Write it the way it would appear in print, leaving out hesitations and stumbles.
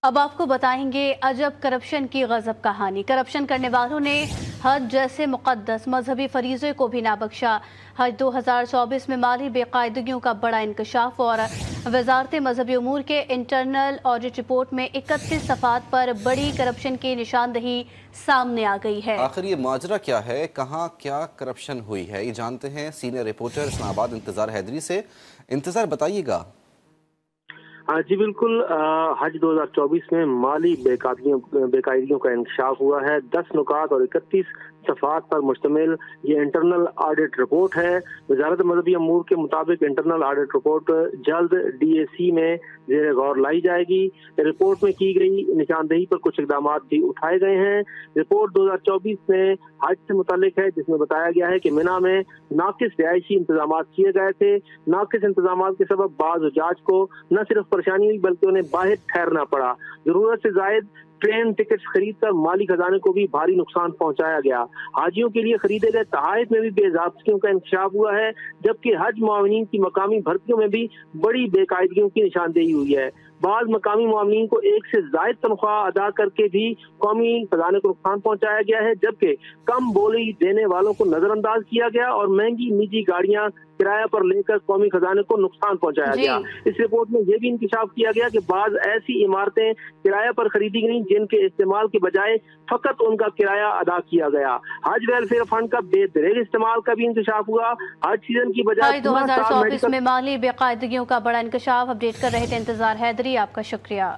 अब आपको बताएंगे अजब करप्शन की गजब कहानी। करप्शन करने वालों ने हज जैसे मुक़द्दस मजहबी फरीज़े को भी ना बख्शा। हज 2024 में माली बेकायदगियों का बड़ा इंकशाफ और वजारत मजहबी उमूर के इंटरनल ऑडिट रिपोर्ट में 31 सफ़ात पर बड़ी करप्शन की निशानदही सामने आ गई है। आखिर ये माजरा क्या है, कहाँ क्या करप्शन हुई है, ये जानते हैं सीनियर रिपोर्टर इस्लामाबाद इंतज़ार हैदरी से। इंतज़ार बताइएगा। जी बिल्कुल। हज 2024 में माली बेकायदगियों का इंकशाफ हुआ है। 10 नुकात और 31 सफ़ात पर मुश्तमिल ये इंटरनल ऑडिट रिपोर्ट है। वजारत मजहबी अमूर के मुताबिक इंटरनल ऑडिट रिपोर्ट जल्द DAC में ज़ेर गौर लाई जाएगी। रिपोर्ट में की गई निशानदेही पर कुछ इक़दाम भी उठाए गए हैं। रिपोर्ट 2024 में हज से मुतालिक है, जिसमें बताया गया है कि मिना में नाकिस रिहायशी इंतजाम किए गए थे। नाकिस इंतजाम के सबब बाज़ हुज्जाज को न सिर्फ परेशानी हुई बल्कि उन्हें बाहर ठहरना पड़ा। जरूरत से जायद ट्रेन टिकट्स खरीद कर माली खजाने को भी भारी नुकसान पहुंचाया गया। हाजियों के लिए खरीदे गए तहाइफ में भी बेज़ाब्तियों का इंकशाफ हुआ है, जबकि हज मुआविनीन की मकामी भर्तियों में भी बड़ी बेकायदगियों की निशानदेही हुई है। बाज़ मकामी मुआविनीन को एक से जायद तनख्वाह अदा करके भी कौमी खजाने को नुकसान पहुंचाया गया है, जबकि कम बोली देने वालों को नजरअंदाज किया गया और महंगी निजी गाड़ियां किराया पर लेकर कौमी खजाने को नुकसान पहुंचाया गया। इस रिपोर्ट में यह भी इंकशाफ किया गया कि बाज़ ऐसी इमारतें किराया पर खरीदी गई जिनके इस्तेमाल के बजाय फकत उनका किराया अदा किया गया। हज वेलफेयर फंड का बेदरेग इस्तेमाल का भी इंकशाफ हुआ। हज सीजन की बजाय 2024 में माली बेकायदगियों का बड़ा इंकशाफ। अपडेट कर रहे थे इंतजार हैदरी, आपका शुक्रिया।